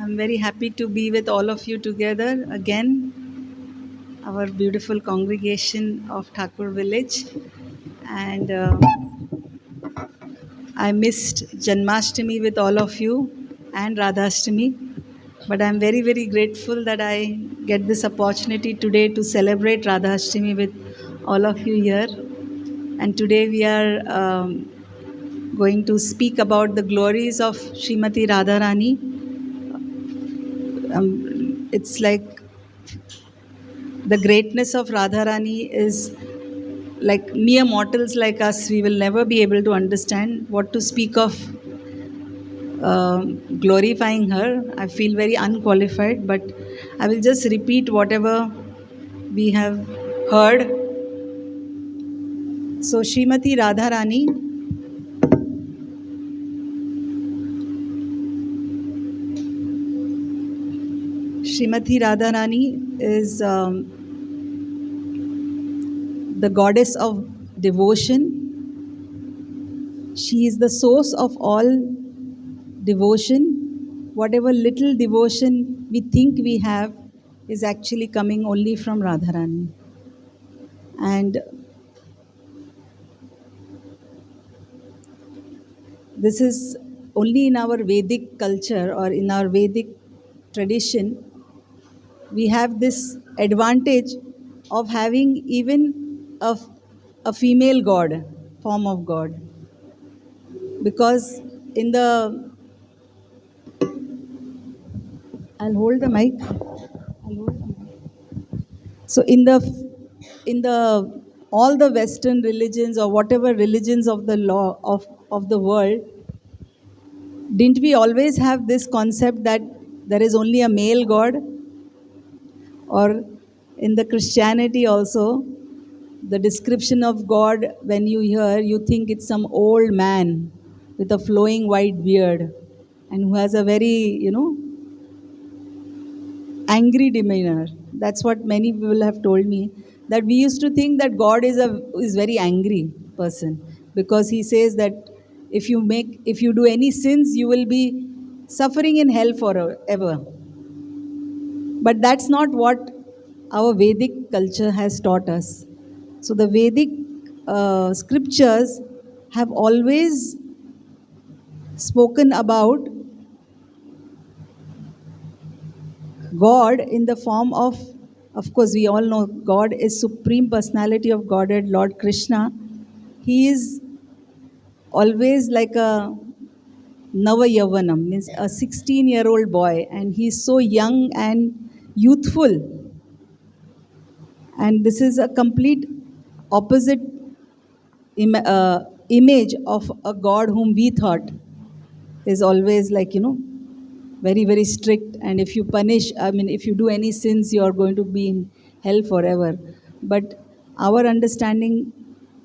I'm very happy to be with all of you together again, our beautiful congregation of Thakur Village. And I missed Janmashtami with all of you and Radhashtami. But I'm very, very grateful that I get this opportunity today to celebrate Radhashtami with all of you here. And today we are going to speak about the glories of Srimati Radharani. It's like the greatness of Radharani is like mere mortals like us, we will never be able to understand what to speak of glorifying her. I feel very unqualified, but I will just repeat whatever we have heard. So, Srimati Radharani is the goddess of devotion. She is the source of all devotion. Whatever little devotion we think we have is actually coming only from Radharani. And this is only in our Vedic culture or in our Vedic tradition, we have this advantage of having even a female god, form of God. Because in the, I'll hold the mic. So in the all the Western religions or whatever religions of the law of the world, didn't we always have this concept that there is only a male God? Or in the Christianity also, the description of God, when you hear, you think it's some old man with a flowing white beard and who has a very, angry demeanor. That's what many people have told me. That we used to think that God is very angry person, because he says that if you do any sins, you will be suffering in hell forever. But that's not what our Vedic culture has taught us. So the Vedic scriptures have always spoken about God in the form of course, we all know God is Supreme Personality of Godhead, Lord Krishna. He is always like a Nava Yavanam, means a 16-year-old boy, and he's so young and youthful. And this is a complete opposite image of a God whom we thought is always like, very, very strict. And if you punish, if you do any sins, you are going to be in hell forever. But our understanding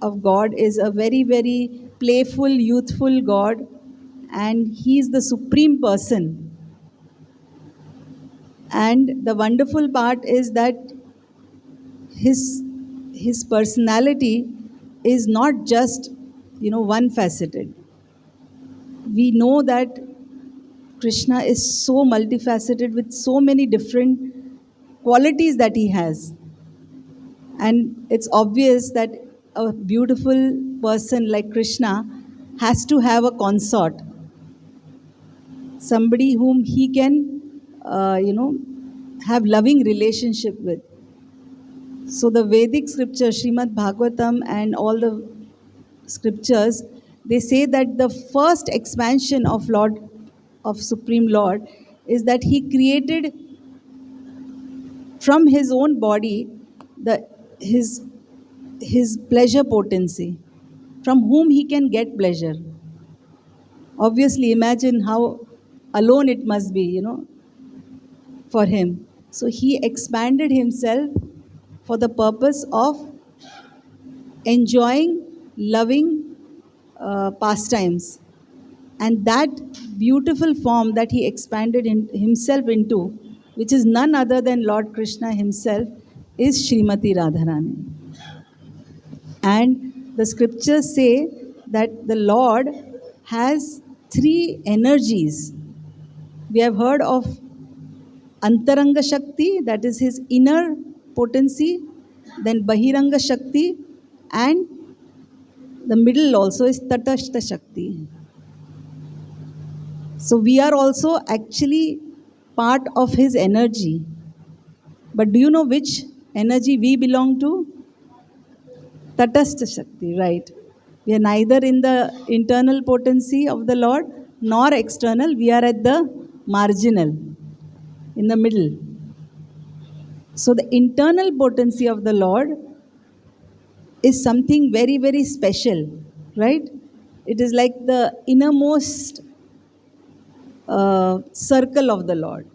of God is a very, very playful, youthful God, and He is the supreme person. And the wonderful part is that his his personality is not just one faceted. We know that Krishna is so multifaceted with so many different qualities that he has. And it's obvious that a beautiful person like Krishna has to have a consort, somebody whom he can, have loving relationship with. So the Vedic scripture, Srimad Bhagavatam, and all the scriptures, they say that the first expansion of Supreme Lord is that he created from his own body the his pleasure potency, from whom he can get pleasure. Obviously, imagine how alone it must be, for him. So he expanded himself for the purpose of enjoying, loving pastimes. And that beautiful form that he expanded himself into, which is none other than Lord Krishna himself, is Srimati Radharani. And the scriptures say that the Lord has three energies. We have heard of Antaranga Shakti, that is his inner potency, then Bahiranga Shakti, and the middle also is Tatashta Shakti. So we are also actually part of his energy. But do you know which energy we belong to? Tatastha Shakti, right? We are neither in the internal potency of the Lord nor external. We are at the marginal, in the middle. So the internal potency of the Lord is something very, very special, right? It is like the innermost circle of the Lord.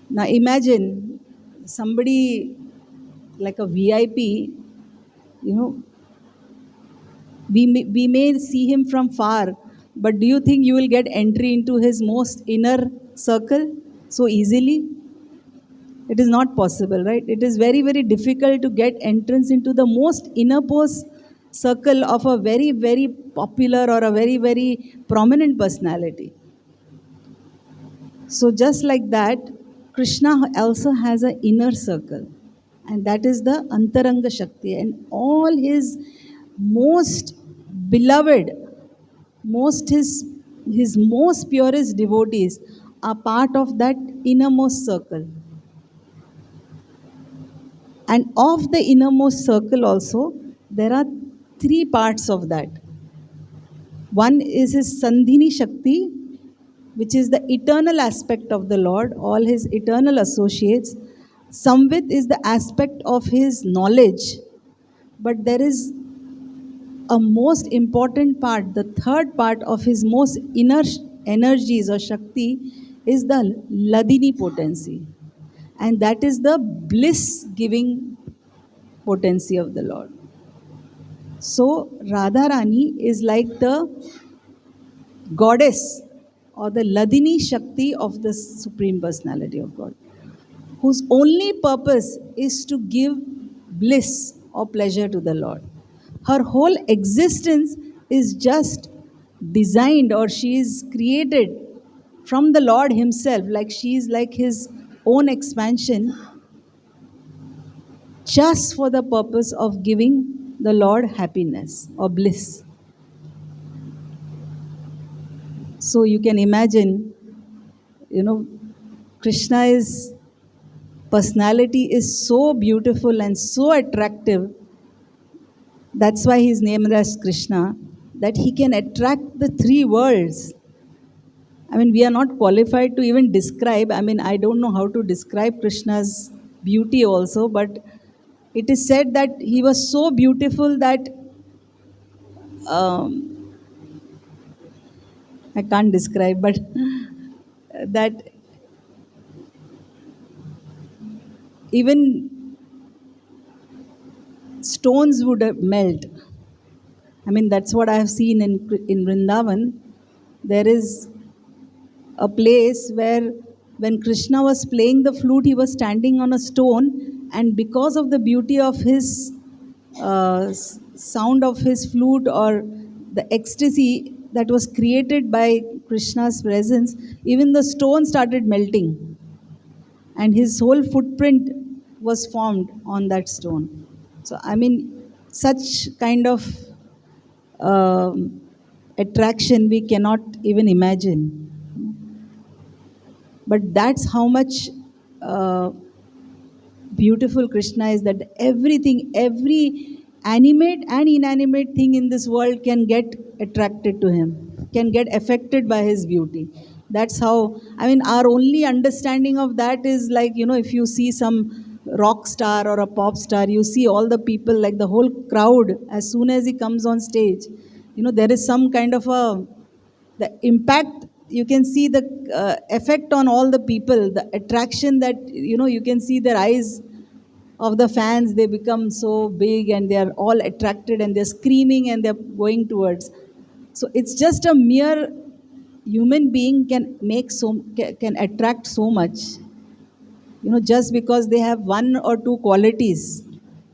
Now imagine somebody like a VIP, you know, we may see him from far, but do you think you will get entry into his most inner circle so easily? It is not possible, right? It is very, very difficult to get entrance into the most innermost circle of a very, very popular or a very, very prominent personality. So, just like that, Krishna also has an inner circle, and that is the Antaranga Shakti, and all his most beloved, most his most purest devotees are part of that innermost circle. And of the innermost circle also, there are three parts of that. One is his Sandhini Shakti, which is the eternal aspect of the Lord, all his eternal associates. Samvit is the aspect of his knowledge, but there is a most important part, the third part of his most inner energies or Shakti is the Ladini potency. And that is the bliss giving potency of the Lord. So Radharani is like the goddess or the Ladini Shakti of the Supreme Personality of God, whose only purpose is to give bliss or pleasure to the Lord. Her whole existence is just designed, or she is created from the Lord Himself, like she is like His own expansion, just for the purpose of giving the Lord happiness or bliss. So you can imagine, you know, Krishna's personality is so beautiful and so attractive. That's why he's named as Krishna, that he can attract the three worlds. I mean, we are not qualified to even describe. I mean, I don't know how to describe Krishna's beauty also, but it is said that he was so beautiful that um, I can't describe, but that even stones would melt. I mean, that's what I have seen in Vrindavan. There is a place where when Krishna was playing the flute, he was standing on a stone, and because of the beauty of his sound of his flute, or the ecstasy that was created by Krishna's presence, even the stone started melting, and his whole footprint was formed on that stone. So, I mean, such kind of um, attraction we cannot even imagine. But that's how much uh, beautiful Krishna is, that everything, every animate and inanimate thing in this world can get attracted to him, can get affected by his beauty. That's how, I mean, our only understanding of that is like, if you see some rock star or a pop star, you see all the people, like the whole crowd, as soon as he comes on stage, there is some kind of the impact. You can see the effect on all the people, the attraction that you can see their eyes of the fans, they become so big and they are all attracted and they're screaming and they're going towards. So it's just a mere human being can make can attract so much, just because they have one or two qualities.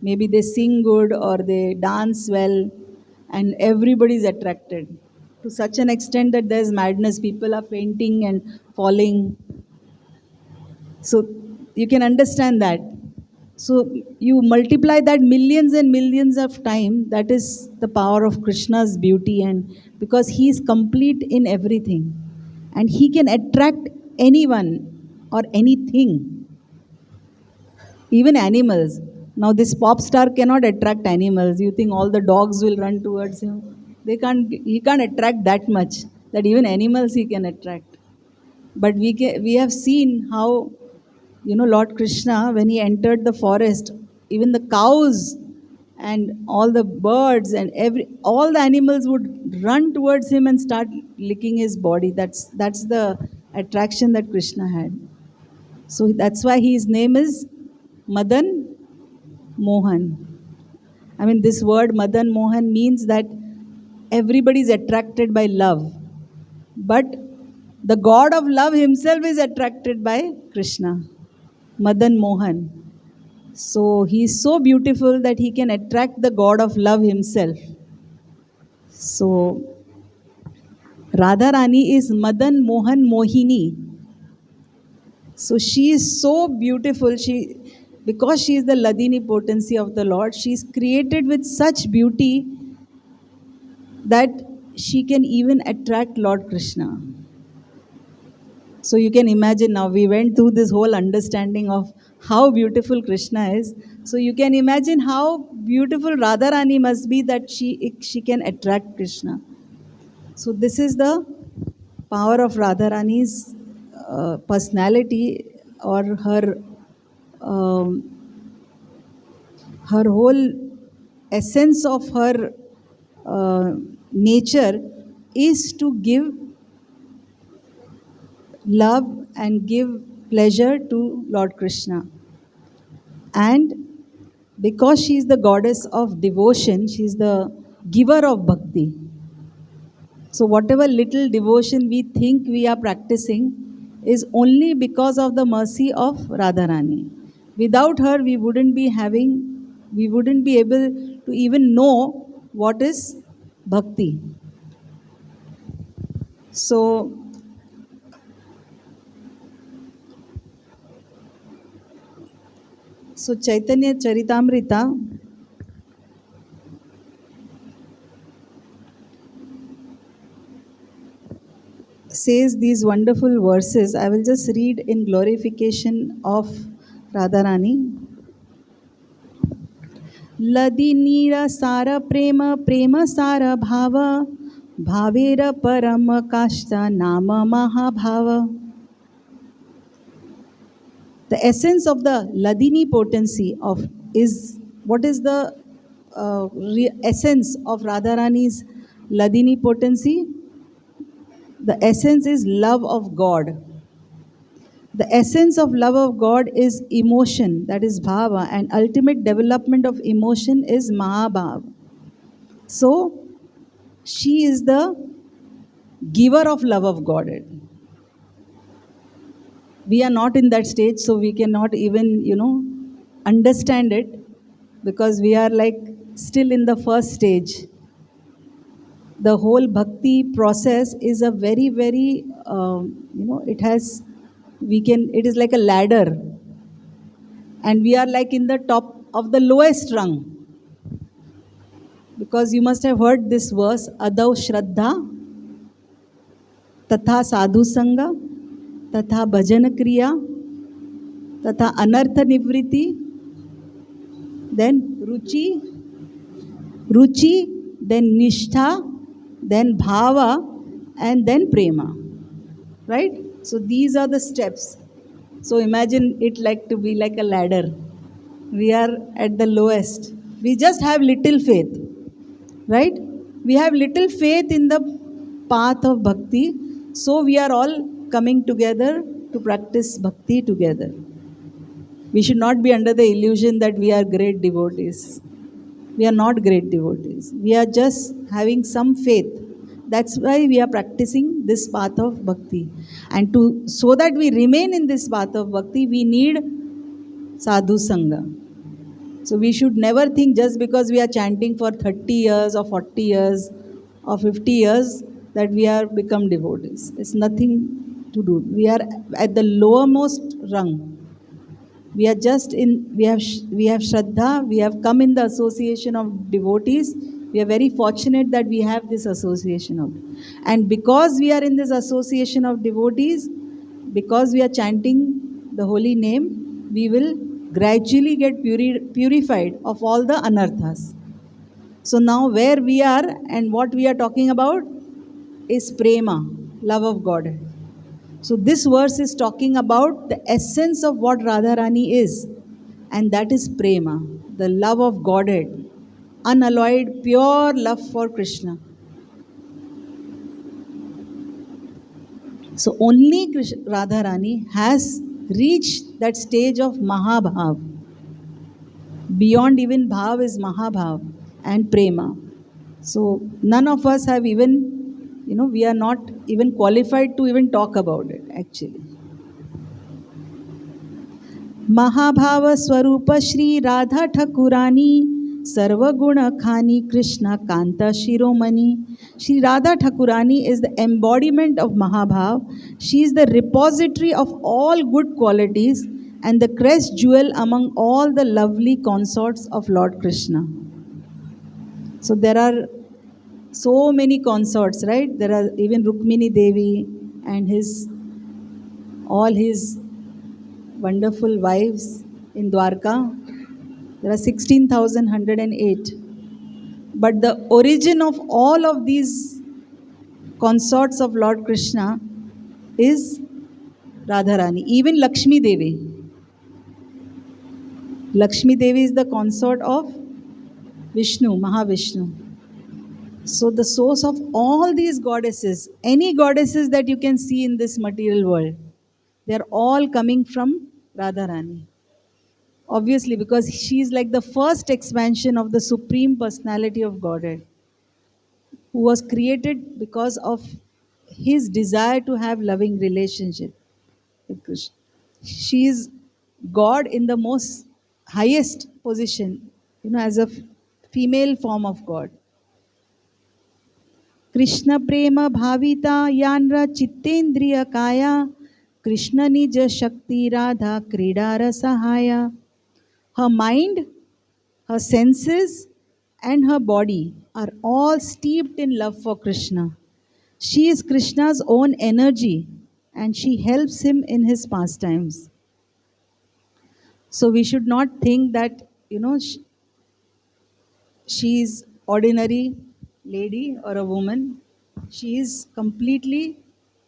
Maybe they sing good or they dance well, and everybody's attracted to such an extent that there's madness. People are fainting and falling. So you can understand that. So you multiply that millions and millions of time, that is the power of Krishna's beauty, and because he is complete in everything and he can attract anyone or anything, even animals. Now this pop star cannot attract animals. You think all the dogs will run towards him? They can't. He can't attract that much that even animals he can attract. But we have seen how, Lord Krishna, when he entered the forest, even the cows and all the birds and all the animals would run towards him and start licking his body. That's the attraction that Krishna had. So that's why his name is Madan Mohan. I mean, this word Madan Mohan means that everybody is attracted by love. But the God of love himself is attracted by Krishna, Madan Mohan. So he is so beautiful that he can attract the God of love himself. So Radharani is Madan Mohan Mohini. So she is so beautiful. Because she is the Ladini potency of the Lord, she is created with such beauty that she can even attract Lord Krishna. So you can imagine, now we went through this whole understanding of how beautiful Krishna is. So you can imagine how beautiful Radharani must be that she can attract Krishna. So this is the power of Radharani's personality, or um, her whole essence of her nature is to give love and give pleasure to Lord Krishna. And because she is the goddess of devotion, she is the giver of bhakti. So, whatever little devotion we think we are practicing is only because of the mercy of Radharani. Without her, we wouldn't be able to even know what is bhakti. So, Chaitanya Charitamrita says these wonderful verses. I will just read in glorification of Radharani. Ladinira sara prema prema sara bhava bhavera parama kashta nama mahabhava. The essence of the Ladini potency of is what is the essence of Radharani's Ladini potency? The essence is love of God. The essence of love of God is emotion, that is bhava, and ultimate development of emotion is mahabhava. So, she is the giver of love of God. We are not in that stage, so we cannot even, understand it, because we are like still in the first stage. The whole bhakti process is a very, very, it is like a ladder, and we are like in the top of the lowest rung. Because you must have heard this verse, Adav Shraddha, Tatha Sadhu Sangha, Tatha Bhajan Kriya, Tatha Anartha Nivriti, then Ruchi, then Nishtha, then Bhava, and then Prema. Right? So these are the steps. So imagine it like to be like a ladder. We are at the lowest. We just have little faith. Right? We have little faith in the path of bhakti. So we are all coming together to practice bhakti together. We should not be under the illusion that we are great devotees. We are not great devotees. We are just having some faith. That's why we are practicing this path of bhakti. And so that we remain in this path of bhakti, we need sadhu sangha. So we should never think just because we are chanting for 30 years or 40 years or 50 years that we are become devotees. It's nothing to do. We are at the lowermost rung. We are just in, we have Shraddha, we have come in the association of devotees. We are very fortunate that we have this association of. And because we are in this association of devotees, because we are chanting the holy name, we will gradually get purified of all the anarthas. So now where we are and what we are talking about is prema, love of God. So this verse is talking about the essence of what Radharani is, and that is prema, the love of Godhead, unalloyed, pure love for Krishna. So only Radharani has reached that stage of Mahabhav. Beyond even Bhav is Mahabhav and prema. So none of us have even, we are not even qualified to even talk about it actually. महाभाव स्वरूप श्री राधा ठाकुरानी सर्वगुण खानी Krishna Kanta Shiromani. Shri Radha Thakurani is the embodiment of Mahabhav. She is the repository of all good qualities and the crest jewel among all the lovely consorts of Lord Krishna. So there are so many consorts, right? There are even Rukmini Devi and all his wonderful wives in Dwarka. There are 16,108. But the origin of all of these consorts of Lord Krishna is Radharani. Even Lakshmi Devi. Lakshmi Devi is the consort of Vishnu, Mahavishnu. So the source of all these goddesses, any goddesses that you can see in this material world, they are all coming from Radharani. Obviously, because she is like the first expansion of the Supreme Personality of Godhead, who was created because of his desire to have loving relationship with Krishna. She is God in the most highest position, as a female form of God. Krishna prema bhavita yanra chittendriya kaya Krishna nija shakti radha kridara sahaya. Her mind, her senses, and her body are all steeped in love for Krishna. She is Krishna's own energy and she helps him in his pastimes. So we should not think that, she is ordinary lady or a woman. She is completely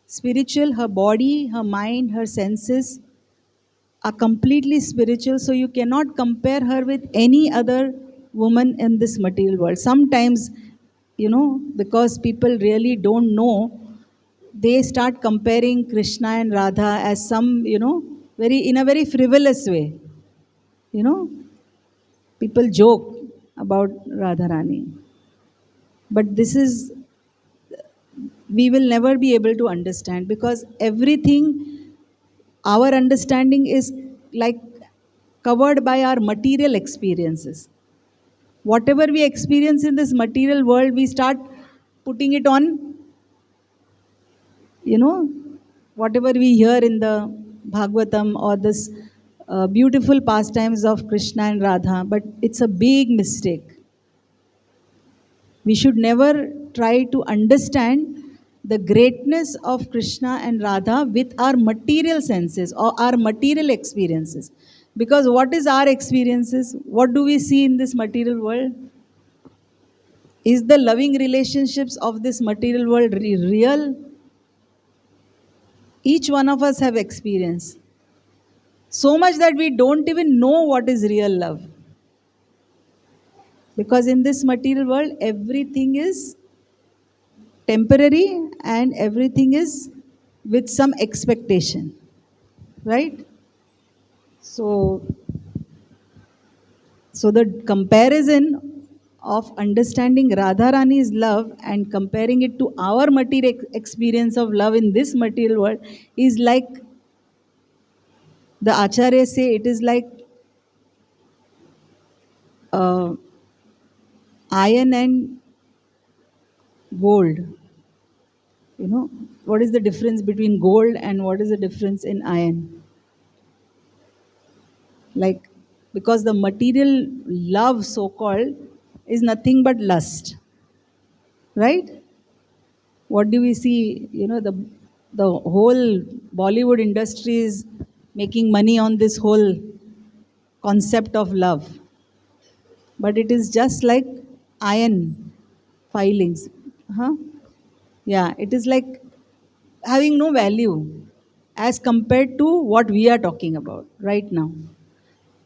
spiritual. Her body, her mind, her senses are completely spiritual. So you cannot compare her with any other woman in this material world. Sometimes, because people really don't know, they start comparing Krishna and Radha as some, very in a very frivolous way. You know, people joke about Radharani. But this is, we will never be able to understand because everything, our understanding is like covered by our material experiences. Whatever we experience in this material world, we start putting it on, you know, whatever we hear in the Bhagavatam or this beautiful pastimes of Krishna and Radha, but it's a big mistake. We should never try to understand the greatness of Krishna and Radha with our material senses or our material experiences. Because what is our experiences? What do we see in this material world? Is the loving relationships of this material world real? Each one of us have experience. So much that we don't even know what is real love. Because in this material world, everything is temporary and everything is with some expectation, right? So so the comparison of understanding Radharani's love and comparing it to our material experience of love in this material world is like the acharya say, it is like uh, iron and gold. You know, what is the difference between gold and what is the difference in iron? Like, because the material love, so called, is nothing but lust, right? What do we see? You know, the whole Bollywood industry is making money on this whole concept of love, but it is just like iron filings, huh? Yeah, it is like having no value as compared to what we are talking about right now.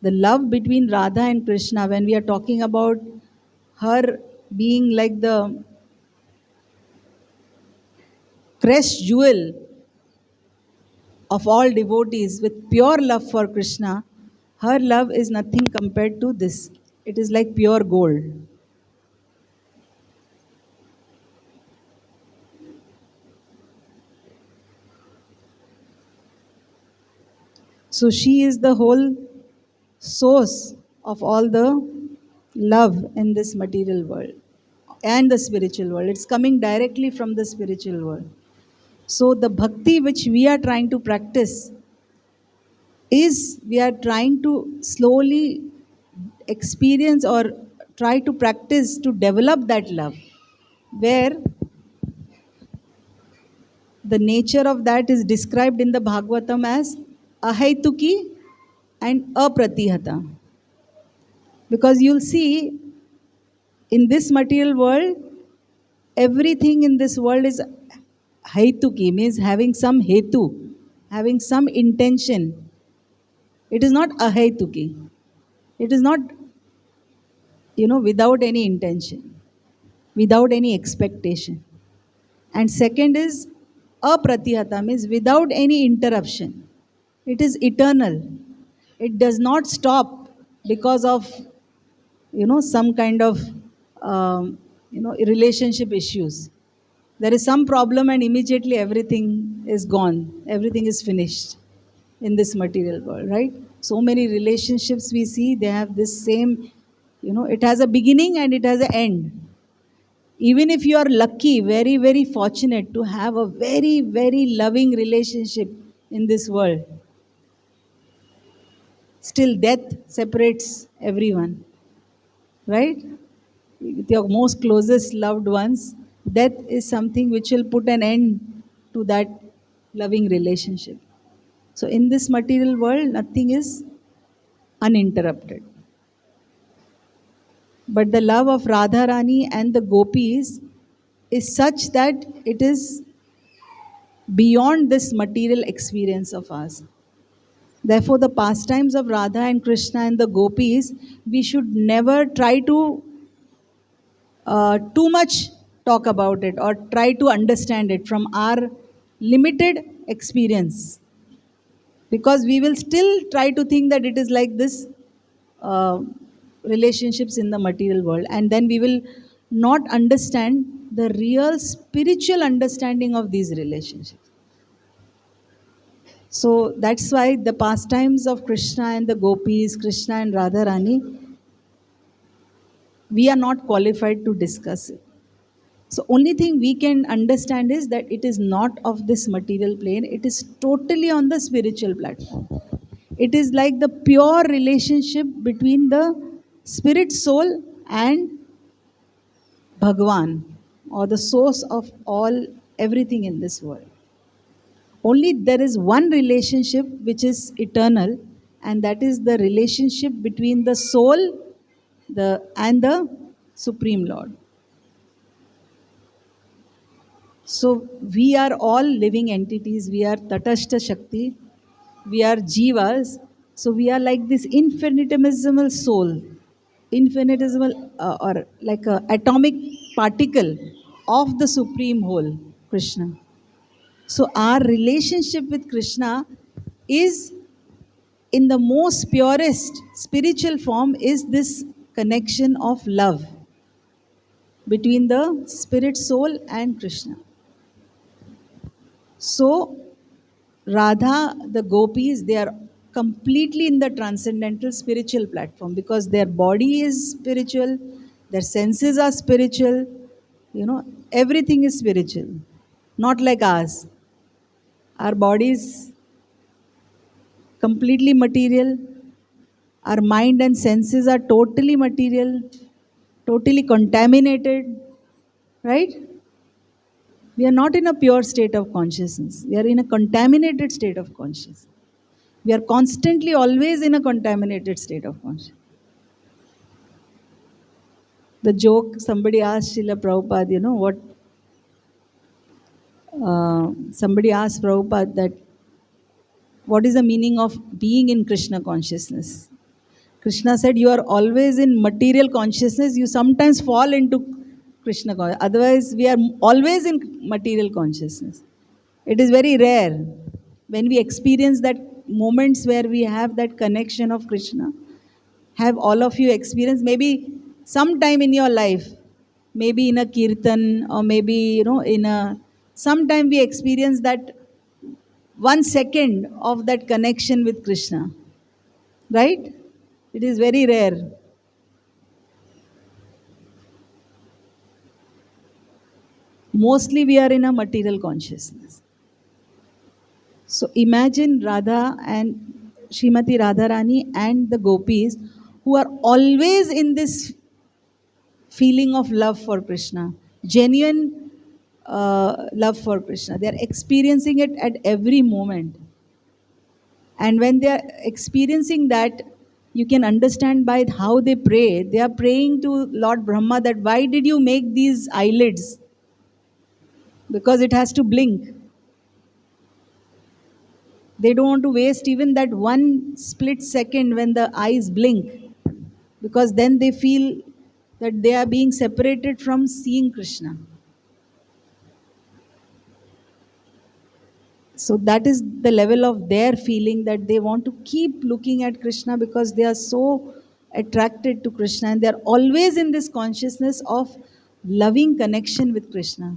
The love between Radha and Krishna, when we are talking about her being like the crest jewel of all devotees with pure love for Krishna, her love is nothing compared to this. It is like pure gold. So she is the whole source of all the love in this material world and the spiritual world. It's coming directly from the spiritual world. So the bhakti which we are trying to practice is we are trying to slowly experience or try to practice to develop that love, where the nature of that is described in the Bhagavatam as ahaituki and apratihata. Because you'll see in this material world, everything in this world is haituki, means having some hetu, having some intention. It is not ahaituki. It is not, without any intention, without any expectation. And second is apratihata, means without any interruption. It is eternal. It does not stop because of some kind of relationship issues. There is some problem and immediately everything is gone. Everything is finished in this material world, right? So many relationships we see, they have this same, it has a beginning and it has an end. Even if you are lucky, very, very fortunate to have a very, very loving relationship in this world, still death separates everyone, right? With your most closest loved ones, death is something which will put an end to that loving relationship. So in this material world, nothing is uninterrupted. But the love of Radharani and the gopis is such that it is beyond this material experience of ours. Therefore, the pastimes of Radha and Krishna and the gopis, we should never try to too much talk about it or try to understand it from our limited experience, because we will still try to think that it is like this uh, relationships in the material world, and then we will not understand the real spiritual understanding of these relationships. So that's why the pastimes of Krishna and the gopis, Krishna and Radharani, we are not qualified to discuss it. So only thing we can understand is that it is not of this material plane. It is totally on the spiritual platform. It is like the pure relationship between the spirit soul and Bhagwan, or the source of all everything in this world. Only there is one relationship which is eternal, and that is the relationship between the soul and the Supreme Lord. So we are all living entities. We are Tatashta Shakti. We are Jivas. So we are like this infinitesimal soul, infinitesimal or like a atomic particle of the Supreme Whole, Krishna. So our relationship with Krishna is in the most purest spiritual form is this connection of love between the spirit soul and Krishna. So Radha, the gopis, they are completely in the transcendental spiritual platform because their body is spiritual, their senses are spiritual, everything is spiritual. not like ours. Our bodies completely material, our mind and senses are totally material, totally contaminated, right? We are not in a pure state of consciousness. We are in a contaminated state of consciousness. We are constantly always in a contaminated state of consciousness. The joke somebody asked Srila Prabhupada, what somebody asked Prabhupada that what is the meaning of being in Krishna consciousness? Krishna said, you are always in material consciousness. You sometimes fall into Krishna consciousness. Otherwise, we are always in material consciousness. It is very rare when we experience that moments where we have that connection of Krishna. Have all of you experienced maybe sometime in your life, maybe in a kirtan or maybe in a sometime we experience that 1 second of that connection with Krishna, right? It is very rare. Mostly we are in a material consciousness. So imagine Radha and Srimati Radharani and the gopis who are always in this feeling of love for Krishna, genuine love for Krishna. They are experiencing it at every moment. And when they are experiencing that, you can understand by how they pray. They are praying to Lord Brahma that why did you make these eyelids? Because it has to blink. They don't want to waste even that 1 split second when the eyes blink, because then they feel that they are being separated from seeing Krishna. So that is the level of their feeling, that they want to keep looking at Krishna because they are so attracted to Krishna and they are always in this consciousness of loving connection with Krishna.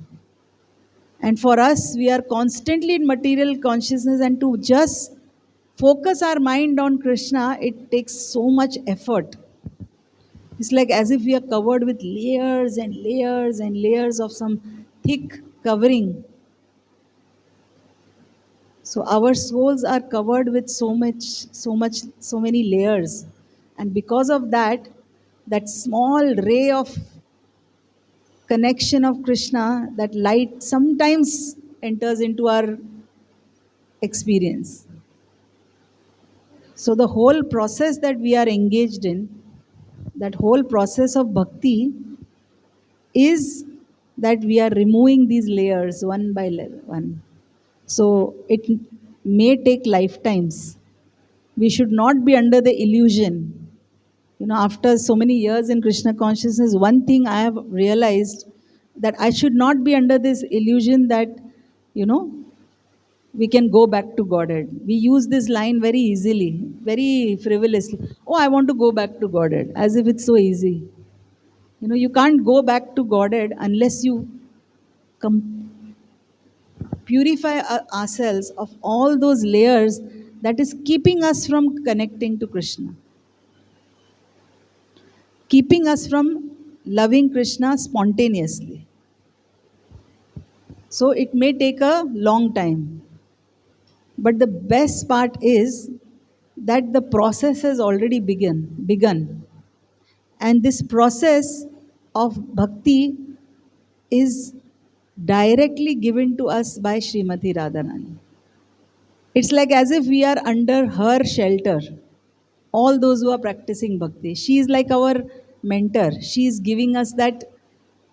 And for us, we are constantly in material consciousness, and to just focus our mind on Krishna, it takes so much effort. It's like as if we are covered with layers and layers and layers of some thick covering. So our souls are covered with so many layers. And because of that, that small ray of connection of Krishna, that light sometimes enters into our experience. So the whole process that we are engaged in, that whole process of bhakti, is that we are removing these layers one by one. So it may take lifetimes. We should not be under the illusion. After so many years in Krishna consciousness, one thing I have realized, that I should not be under this illusion that, you know, we can go back to Godhead. We use this line very easily, very frivolously. Oh, I want to go back to Godhead, as if it's so easy. You can't go back to Godhead unless you purify ourselves of all those layers that is keeping us from connecting to Krishna, keeping us from loving Krishna spontaneously. So it may take a long time. But the best part is that the process has already begun. And this process of bhakti is directly given to us by Srimati Radharani. It's like as if we are under her shelter. All those who are practicing bhakti. She is like our mentor. She is giving us that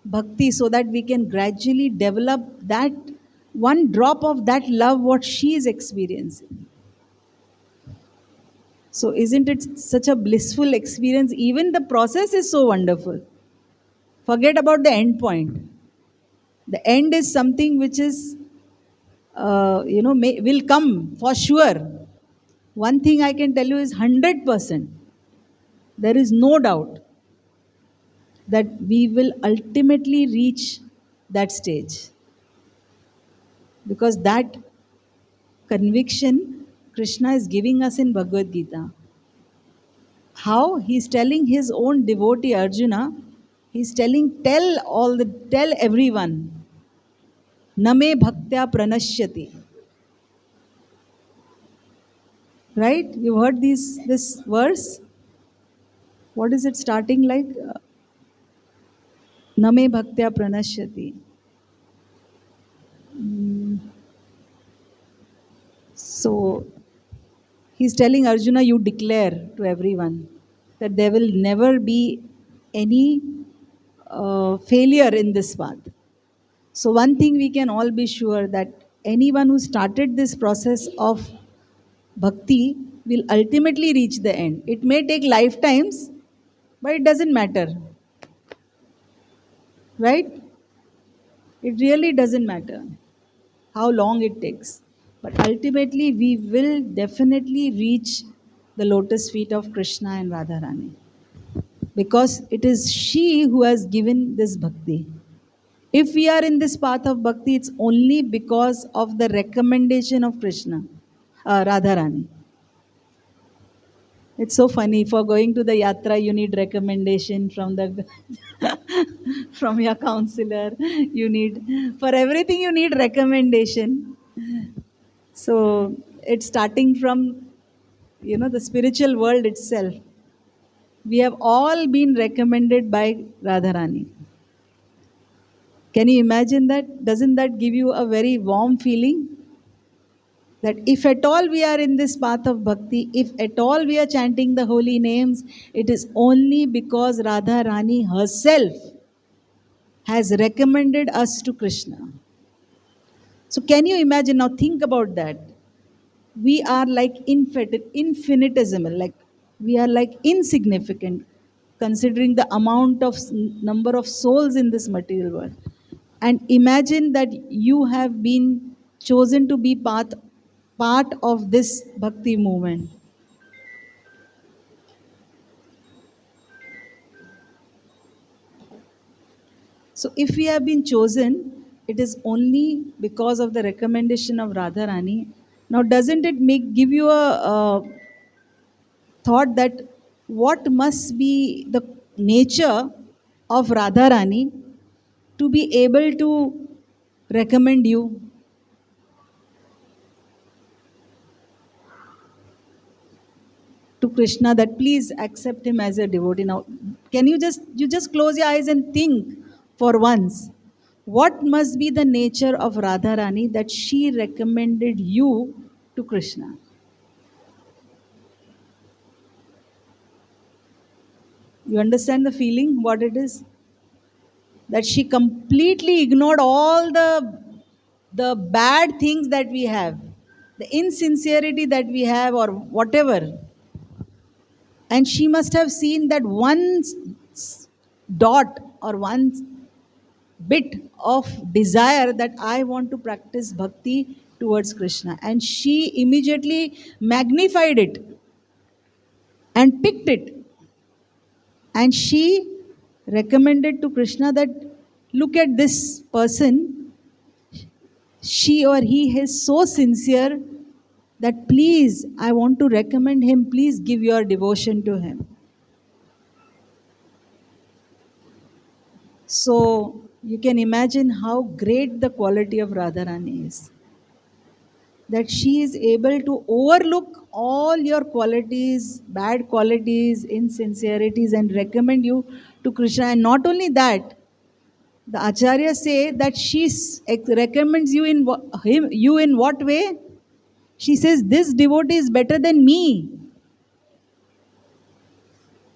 bhakti so that we can gradually develop that one drop of that love what she is experiencing. So isn't it such a blissful experience? Even the process is so wonderful. Forget about the end point. The end is something which is, will come for sure. One thing I can tell you is 100%. There is no doubt that we will ultimately reach that stage. Because that conviction Krishna is giving us in Bhagavad Gita. How? He's telling his own devotee Arjuna, he's telling, tell everyone. Name bhaktya pranashyati. Right? You heard this verse? What is it starting like? Name bhaktya pranashyati. So he's telling Arjuna, you declare to everyone that there will never be any failure in this path. So, one thing we can all be sure that anyone who started this process of bhakti will ultimately reach the end. It may take lifetimes, but it doesn't matter, right? It really doesn't matter how long it takes. But ultimately, we will definitely reach the lotus feet of Krishna and Radharani because it is she who has given this bhakti. If we are in this path of bhakti, it's only because of the recommendation of Krishna, Radharani. It's so funny. For going to the yatra, you need recommendation from the from your counselor. You need for everything you need recommendation. So it's starting from the spiritual world itself. We have all been recommended by Radharani. Can you imagine that? Doesn't that give you a very warm feeling? That if at all we are in this path of bhakti, if at all we are chanting the holy names, it is only because Radha Rani herself has recommended us to Krishna. So, can you imagine? Now, think about that. We are like infinitesimal, like we are like insignificant considering the amount of number of souls in this material world. And imagine that you have been chosen to be part of this bhakti movement. So if we have been chosen, it is only because of the recommendation of Radharani. Now, doesn't it make give you a thought that what must be the nature of Radharani to be able to recommend you to Krishna that please accept him as a devotee. Now, can you just close your eyes and think for once what must be the nature of Radharani that she recommended you to Krishna? You understand the feeling, what it is? That she completely ignored all the bad things that we have, the insincerity that we have, or whatever. And she must have seen that one dot or one bit of desire that I want to practice bhakti towards Krishna. And she immediately magnified it and picked it. And she recommended to Krishna that look at this person, she or he is so sincere that please, I want to recommend him, please give your devotion to him. So you can imagine how great the quality of Radharani is. That she is able to overlook all your qualities, bad qualities, insincerities, and recommend you to Krishna. And not only that, the acharyas say that she recommends you you in what way? She says, this devotee is better than me.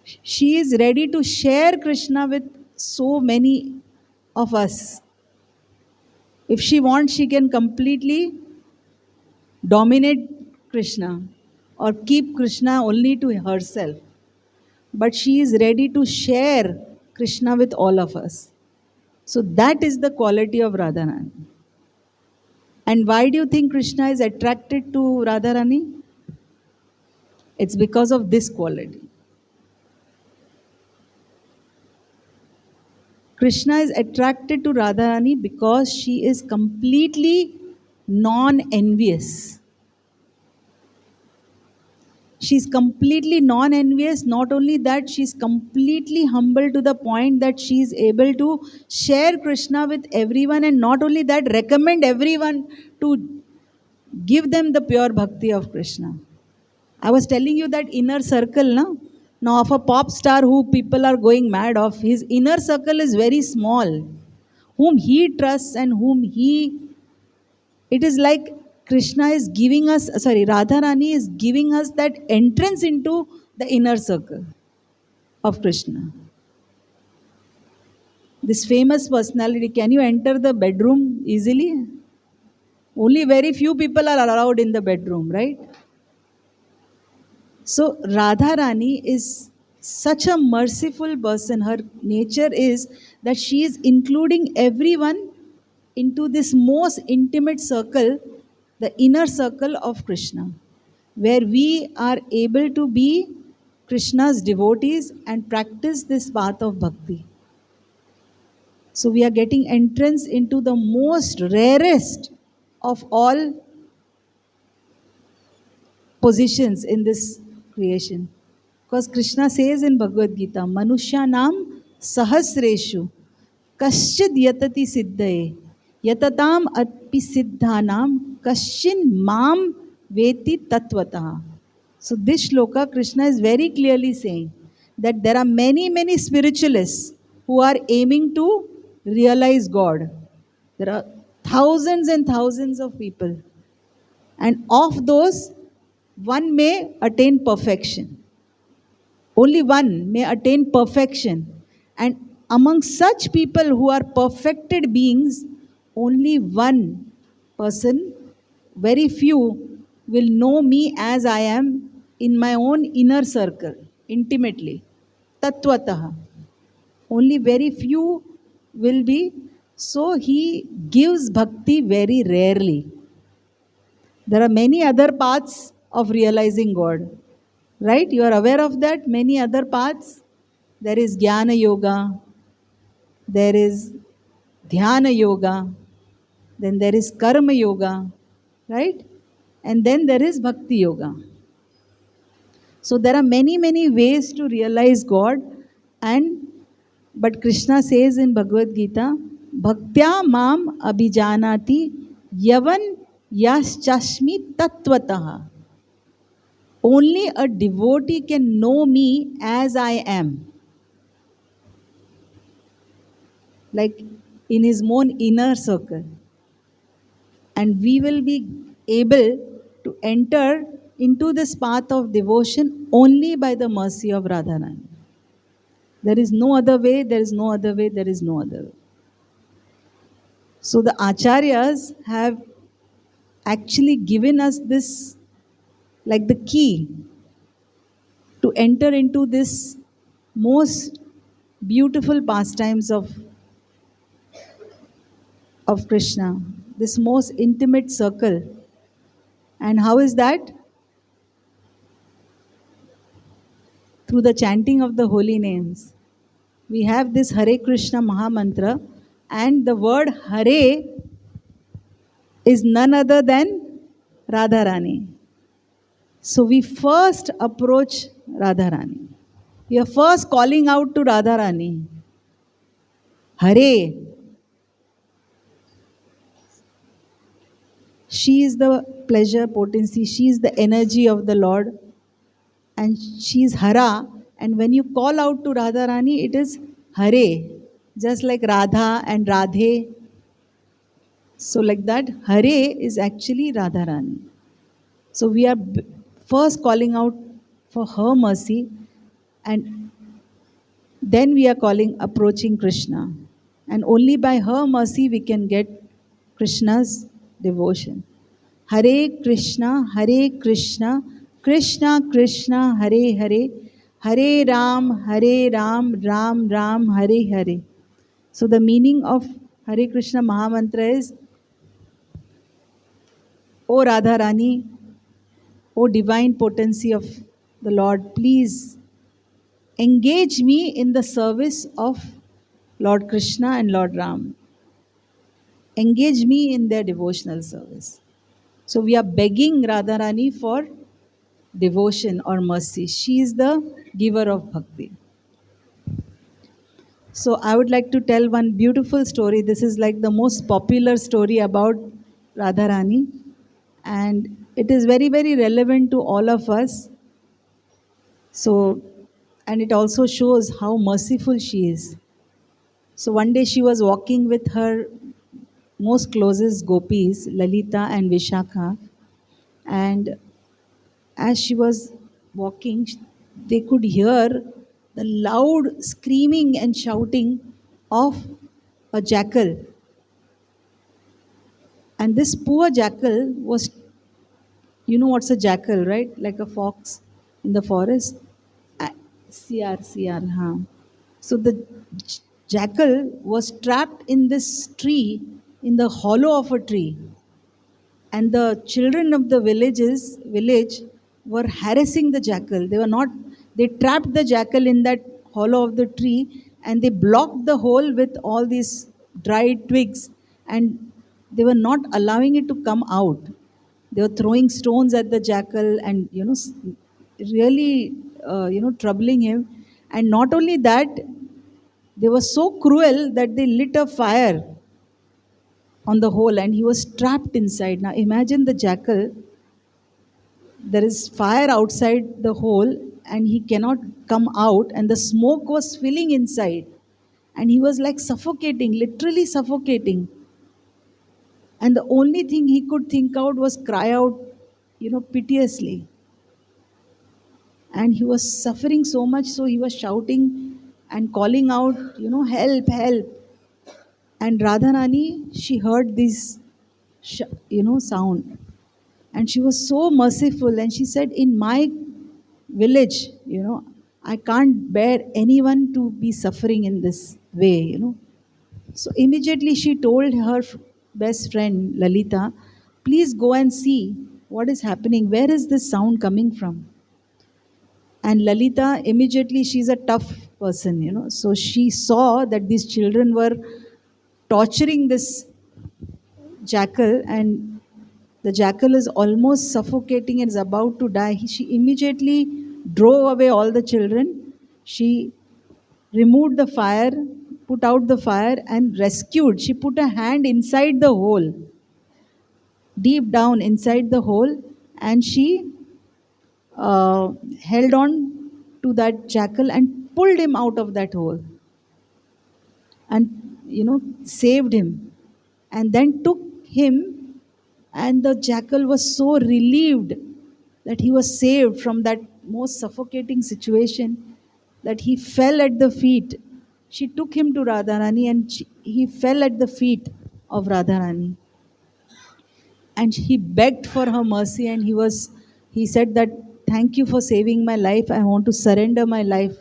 She is ready to share Krishna with so many of us. If she wants, she can completely dominate Krishna or keep Krishna only to herself. But she is ready to share Krishna with all of us. So that is the quality of Radharani. And why do you think Krishna is attracted to Radharani? It's because of this quality. Krishna is attracted to Radharani because she is completely non envious. She's completely non envious. Not only that, she's completely humble to the point that she's able to share Krishna with everyone, and not only that, recommend everyone to give them the pure bhakti of Krishna. I was telling you that inner circle, na? Now, of a pop star who people are going mad of, his inner circle is very small. Whom he trusts and whom he, it is like Krishna is giving us, sorry, Radharani is giving us that entrance into the inner circle of Krishna. This famous personality, can you enter the bedroom easily? Only very few people are allowed in the bedroom, right? So Radharani is such a merciful person. Her nature is that she is including everyone into this most intimate circle, the inner circle of Krishna, where we are able to be Krishna's devotees and practice this path of bhakti. So we are getting entrance into the most rarest of all positions in this creation. Because Krishna says in Bhagavad Gita, Manushyanam sahasreshu kaschid yatati siddhaye yatatam api siddhanam kaschin mam veti tattvataha. So this shloka, Krishna is very clearly saying that there are many, many spiritualists who are aiming to realize God. There are thousands and thousands of people. And of those, one may attain perfection. Only one may attain perfection. And among such people who are perfected beings, only one person, very few, will know me as I am in my own inner circle, intimately. Tattvataha. Only very few will be. So he gives bhakti very rarely. There are many other paths of realizing God. Right? You are aware of that? Many other paths. There is Jnana Yoga, there is Dhyana Yoga, then there is Karma Yoga, right? And then there is Bhakti Yoga. So there are many, many ways to realize God, and but Krishna says in Bhagavad Gita, Bhaktya mam abhijanati yavan yaschashmi tattvataha. Only a devotee can know me as I am, like in his own inner circle. And we will be able to enter into this path of devotion only by the mercy of Radharani. There is no other way, there is no other way, there is no other way. So the acharyas have actually given us this, like the key to enter into this most beautiful pastimes of Krishna, this most intimate circle. And how is that? Through the chanting of the holy names. We have this Hare Krishna Mahamantra, and the word Hare is none other than Radharani. So we first approach Radharani. We are first calling out to Radharani. Hare. She is the pleasure potency. She is the energy of the Lord. And she is Hara. And when you call out to Radharani, it is Hare. Just like Radha and Radhe. So like that, Hare is actually Radharani. So we are first calling out for her mercy, and then we are approaching Krishna. And only by her mercy we can get Krishna's devotion. Hare Krishna, Krishna Krishna, Hare Hare, Hare Ram, Ram Ram, Hare Hare. So the meaning of Hare Krishna Mahamantra is, O Radharani, O divine potency of the Lord, please engage me in the service of Lord Krishna and Lord Ram. Engage me in their devotional service. So we are begging Radharani for devotion or mercy. She is the giver of bhakti. So I would like to tell one beautiful story. This is like the most popular story about Radharani, and it is very, very relevant to all of us. So, and it also shows how merciful she is. So one day she was walking with her most closest gopis, Lalita and Vishakha, and as she was walking, they could hear the loud screaming and shouting of a jackal. And this poor jackal was, you know what's a jackal, right? Like a fox in the forest. Ah, CR, huh? So the jackal was trapped in this tree, in the hollow of a tree. And the children of the village were harassing the jackal. They trapped the jackal in that hollow of the tree, and they blocked the hole with all these dried twigs, and they were not allowing it to come out. They were throwing stones at the jackal, and really troubling him. And not only that, they were so cruel that they lit a fire on the hole, and he was trapped inside. Now imagine the jackal, there is fire outside the hole, and he cannot come out, and the smoke was filling inside, and he was like suffocating, literally suffocating. And the only thing he could think out was cry out, piteously. And he was suffering so much, so he was shouting and calling out, help, help. And Radharani, she heard this sound, and she was so merciful, and she said, in my village, I can't bear anyone to be suffering in this way. So immediately she told her best friend Lalita, please go and see what is happening, where is this sound coming from. And Lalita immediately, she's a tough person, so she saw that these children were torturing this jackal, and the jackal is almost suffocating and is about to die. She immediately drove away all the children. She removed the fire, put out the fire, and rescued. She put a hand inside the hole, deep down inside the hole, and she held on to that jackal and pulled him out of that hole, and saved him, and then took him. And the jackal was so relieved that he was saved from that most suffocating situation, that he fell at the feet. She took him to Radharani, and he fell at the feet of Radharani, and he begged for her mercy, and he said that, thank you for saving my life, I want to surrender my life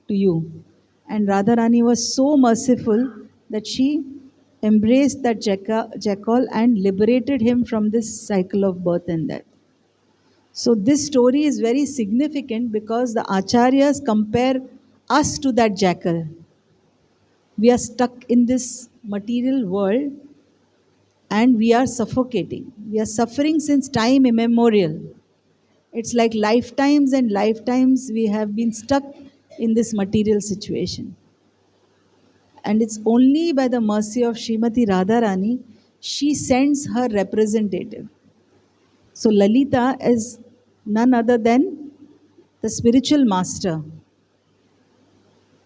to you. And Radharani was so merciful that she embraced that jackal and liberated him from this cycle of birth and death. So this story is very significant because the acharyas compare us to that jackal. We are stuck in this material world, and we are suffocating. We are suffering since time immemorial. It's like lifetimes and lifetimes we have been stuck in this material situation. And it's only by the mercy of Srimati Radharani, she sends her representative. So Lalita is none other than the spiritual master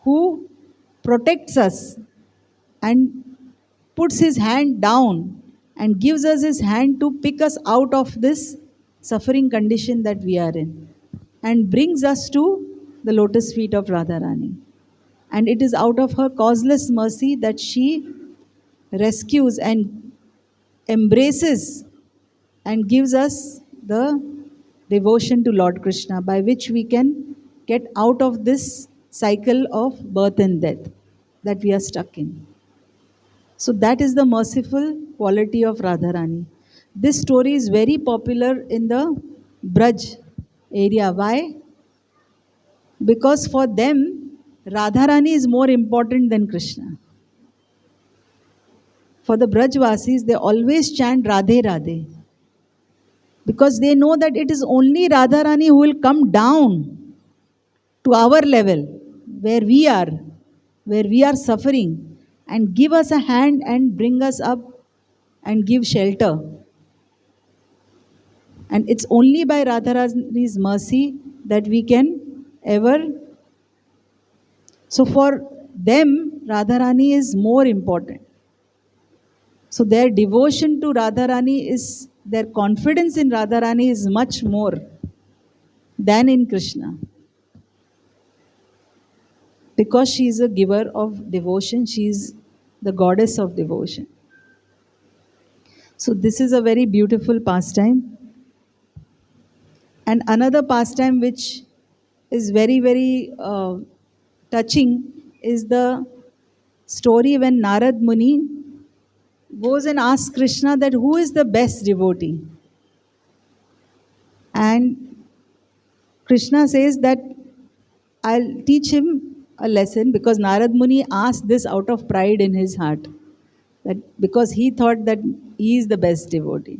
who protects us and puts his hand down and gives us his hand to pick us out of this suffering condition that we are in, and brings us to the lotus feet of Radharani. And it is out of her causeless mercy that she rescues and embraces and gives us the devotion to Lord Krishna, by which we can get out of this cycle of birth and death that we are stuck in. So that is the merciful quality of Radharani. This story is very popular in the Braj area. Why? Because for them, Radharani is more important than Krishna. For the Brajvasis, they always chant Radhe Radhe. because they know that it is only Radharani who will come down to our level, where we are, where we are suffering, and give us a hand and bring us up and give shelter. And it's only by Radharani's mercy that we can ever. So for them, Radharani is more important. So their devotion to Radharani is, their confidence in Radharani is much more than in Krishna. Because she is a giver of devotion, she is the goddess of devotion. So this is a very beautiful pastime. And another pastime which is very, very touching is the story when Narad Muni goes and asks Krishna that who is the best devotee. And Krishna says that I'll teach him a lesson, because Narad Muni asked this out of pride in his heart. That because he thought that he is the best devotee.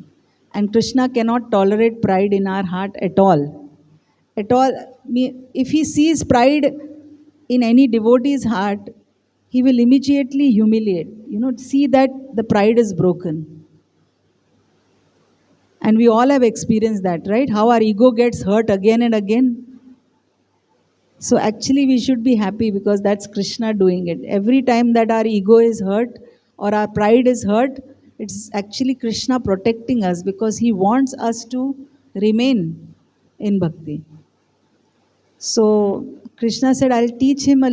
And Krishna cannot tolerate pride in our heart at all. At all. If he sees pride in any devotee's heart, he will immediately humiliate. See that the pride is broken. And we all have experienced that, right? How our ego gets hurt again and again. So actually we should be happy, because that's Krishna doing it. Every time that our ego is hurt or our pride is hurt, it's actually Krishna protecting us, because he wants us to remain in bhakti. So Krishna said, I'll teach him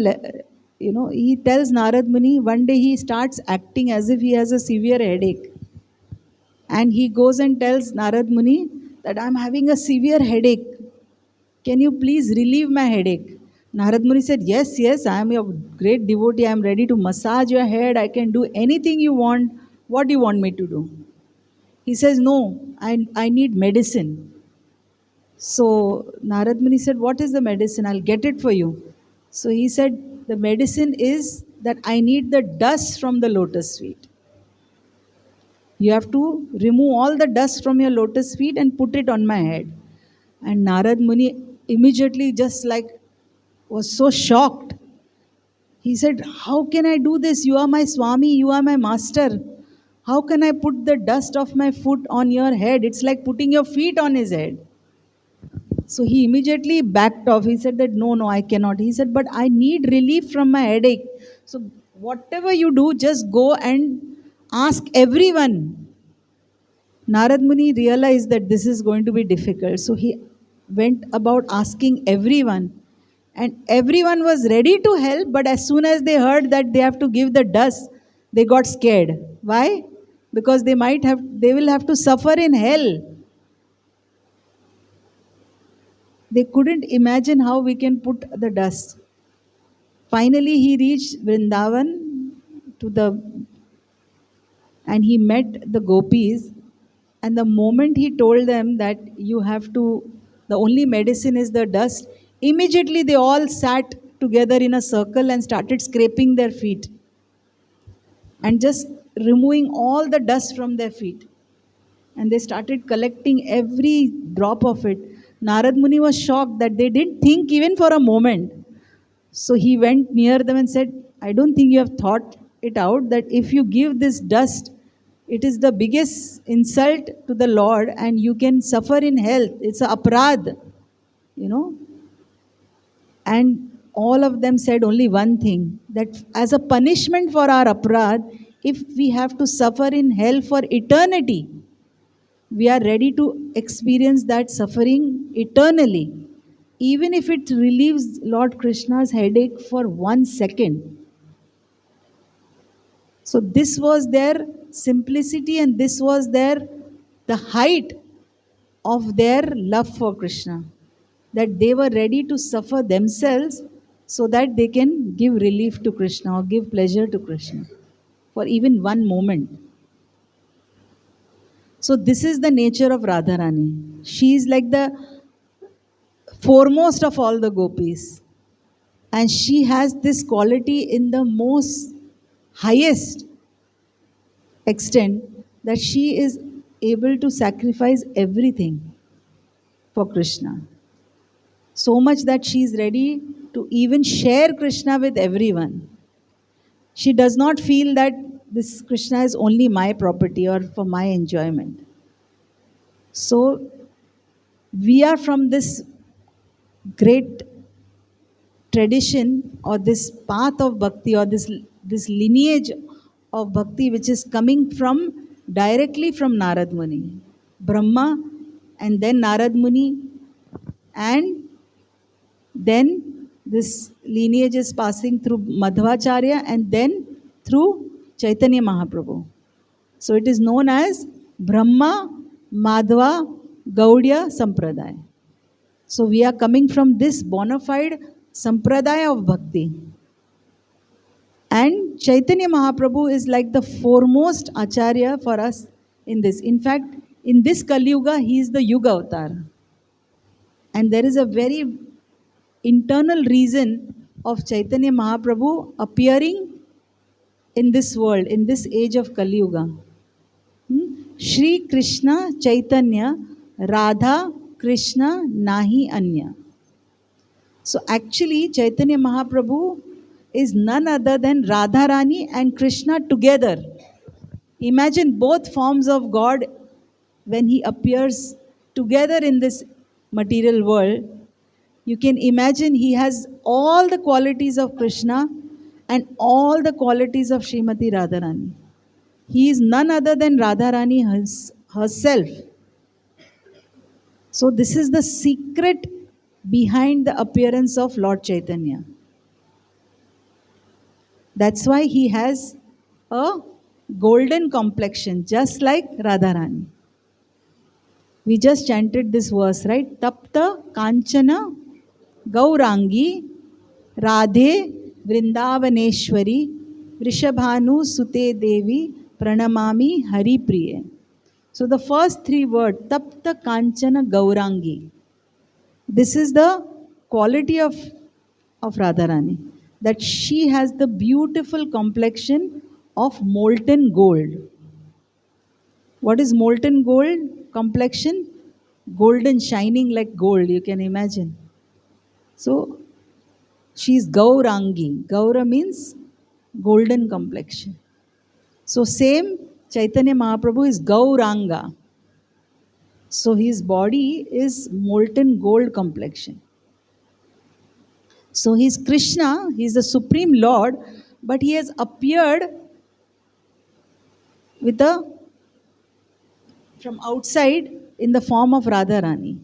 he tells Narad Muni, one day he starts acting as if he has a severe headache. And he goes and tells Narad Muni that I'm having a severe headache. Can you please relieve my headache? Narad Muni said, yes, yes, I am your great devotee. I am ready to massage your head. I can do anything you want. What do you want me to do? He says, no, I need medicine. So Narad Muni said, what is the medicine? I'll get it for you. So he said, the medicine is that I need the dust from the lotus feet. You have to remove all the dust from your lotus feet and put it on my head. And Narad Muni immediately just was so shocked. He said, how can I do this? You are my Swami, you are my master. How can I put the dust of my foot on your head? It's like putting your feet on his head. So he immediately backed off. He said that, no, I cannot. He said, but I need relief from my headache. So whatever you do, just go and ask everyone. Narad Muni realized that this is going to be difficult. So he went about asking everyone. And everyone was ready to help, but as soon as they heard that they have to give the dust, they got scared. Why? Because they will have to suffer in hell. They couldn't imagine how we can put the dust. Finally, he reached Vrindavan and he met the gopis. And the moment he told them that the only medicine is the dust, immediately they all sat together in a circle and started scraping their feet and just removing all the dust from their feet. And they started collecting every drop of it. Narad Muni was shocked that they didn't think even for a moment. So he went near them and said, I don't think you have thought it out that if you give this dust, it is the biggest insult to the Lord and you can suffer in hell. It's a aparad, And all of them said only one thing, that as a punishment for our aparad, if we have to suffer in hell for eternity, we are ready to experience that suffering eternally, even if it relieves Lord Krishna's headache for 1 second. So this was their simplicity, and this was the height of their love for Krishna, that they were ready to suffer themselves so that they can give relief to Krishna or give pleasure to Krishna for even 1 moment. So this is the nature of Radharani. She is like the foremost of all the gopis. And she has this quality in the most highest extent, that she is able to sacrifice everything for Krishna. So much that she is ready to even share Krishna with everyone. She does not feel that this Krishna is only my property or for my enjoyment. So we are from this great tradition or this path of bhakti or this lineage of bhakti which is coming from directly from Narad Muni. Brahma and then Narad Muni, and then this lineage is passing through Madhvacharya and then through Chaitanya Mahaprabhu. So it is known as Brahma Madhva Gaudiya Sampradaya. So we are coming from this bona fide sampradaya of bhakti. And Chaitanya Mahaprabhu is like the foremost acharya for us in this. In fact, in this Kali Yuga, he is the Yuga avatar. And there is a very internal reason of Chaitanya Mahaprabhu appearing in this world, in this age of Kali Yuga. Shri Krishna Chaitanya Radha Krishna Nahi Anya. So actually, Chaitanya Mahaprabhu is none other than Radharani and Krishna together. Imagine both forms of God when he appears together in this material world. You can imagine he has all the qualities of Krishna and all the qualities of Srimati Radharani. He is none other than Radharani herself. So, this is the secret behind the appearance of Lord Chaitanya. That's why he has a golden complexion, just like Radharani. We just chanted this verse, right? Tapta Kanchana Gaurangi Radhe Vrindavaneshwari Vrishabhanu Sute Devi Pranamami Hari Priye. So the first three words, Tapta Kanchana Gaurangi. This is the quality of Radharani. That she has the beautiful complexion of molten gold. What is molten gold complexion? Golden, shining like gold, you can imagine. So she is Gaurangi. Gaura means golden complexion. So same Chaitanya Mahaprabhu is Gauranga. So his body is molten gold complexion. So he's Krishna, he's the Supreme Lord, but he has appeared with a from outside in the form of Radharani,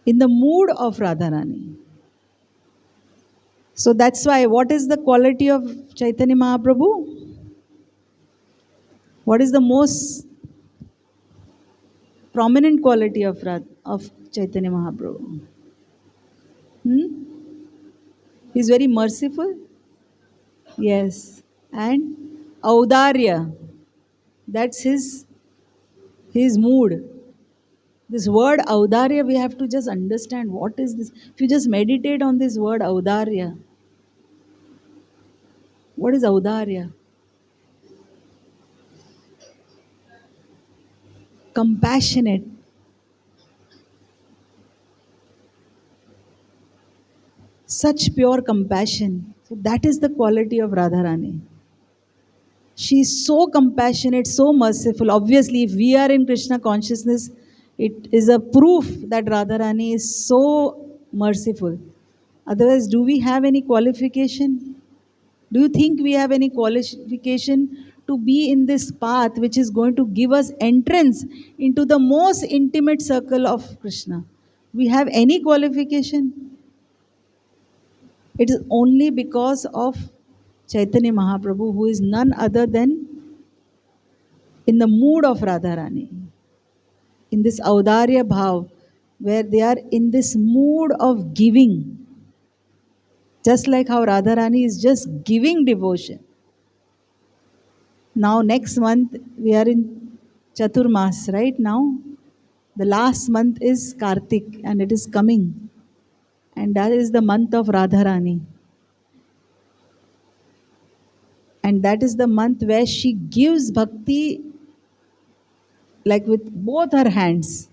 in the mood of Radharani. So that's why, what is the quality of Chaitanya Mahaprabhu? What is the most prominent quality of Chaitanya Mahaprabhu? He's very merciful. Yes. And Audarya. That's his mood. This word Audarya, we have to just understand what is this. If you just meditate on this word Audarya, what is Audarya? Compassionate. Such pure compassion. So that is the quality of Radharani. She is so compassionate, so merciful. Obviously, if we are in Krishna consciousness, it is a proof that Radharani is so merciful. Otherwise, do we have any qualification? Do you think we have any qualification to be in this path which is going to give us entrance into the most intimate circle of Krishna? We have any qualification? It is only because of Chaitanya Mahaprabhu, who is none other than in the mood of Radharani, in this Audarya Bhav, where they are in this mood of giving. Just like how Radharani is just giving devotion. Now, next month, we are in Chaturmas, right now. The last month is Kartik, and it is coming. And that is the month of Radharani. And that is the month where she gives bhakti like with both her hands.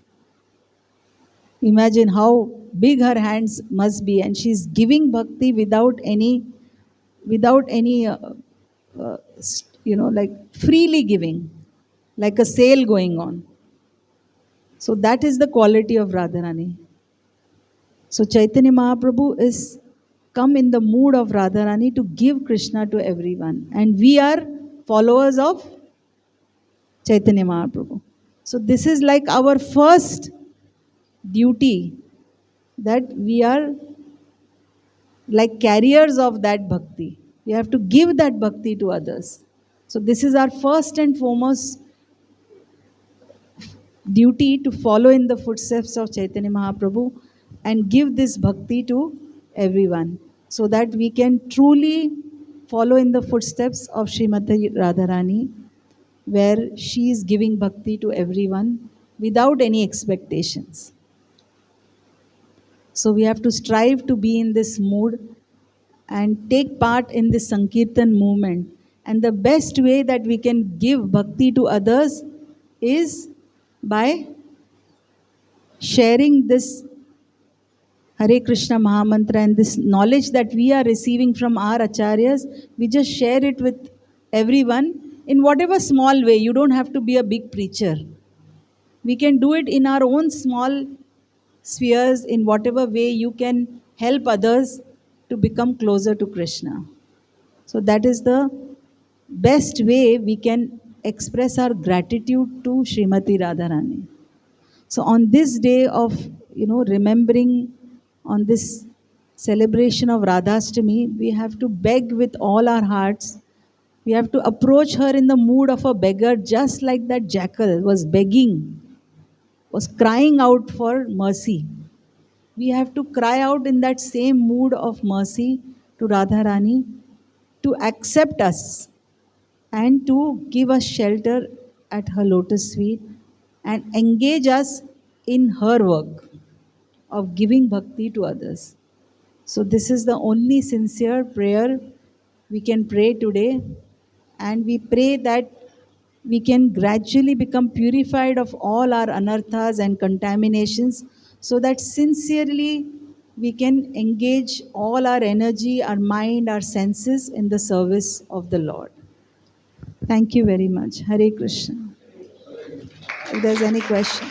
Imagine how big her hands must be, and she's giving bhakti without any, like freely giving, like a sale going on. So that is the quality of Radharani. So Chaitanya Mahaprabhu is come in the mood of Radharani to give Krishna to everyone. And we are followers of Chaitanya Mahaprabhu. So this is like our first duty, that we are like carriers of that bhakti. We have to give that bhakti to others. So this is our first and foremost duty, to follow in the footsteps of Chaitanya Mahaprabhu and give this bhakti to everyone, so that we can truly follow in the footsteps of Srimati Radharani, where she is giving bhakti to everyone without any expectations. So we have to strive to be in this mood and take part in this Sankirtan movement. And the best way that we can give bhakti to others is by sharing this Hare Krishna Mahamantra and this knowledge that we are receiving from our acharyas. We just share it with everyone in whatever small way. You don't have to be a big preacher. We can do it in our own small spheres, in whatever way you can help others to become closer to Krishna. So that is the best way we can express our gratitude to Srimati Radharani. So on this day of, remembering, on this celebration of Radhastami, we have to beg with all our hearts. We have to approach her in the mood of a beggar, just like that jackal was begging, was crying out for mercy. We have to cry out in that same mood of mercy to Radharani to accept us and to give us shelter at her lotus feet and engage us in her work of giving bhakti to others. So, this is the only sincere prayer we can pray today, and we pray that we can gradually become purified of all our anarthas and contaminations, so that sincerely we can engage all our energy, our mind, our senses in the service of the Lord. Thank you very much. Hare Krishna. If there's any question.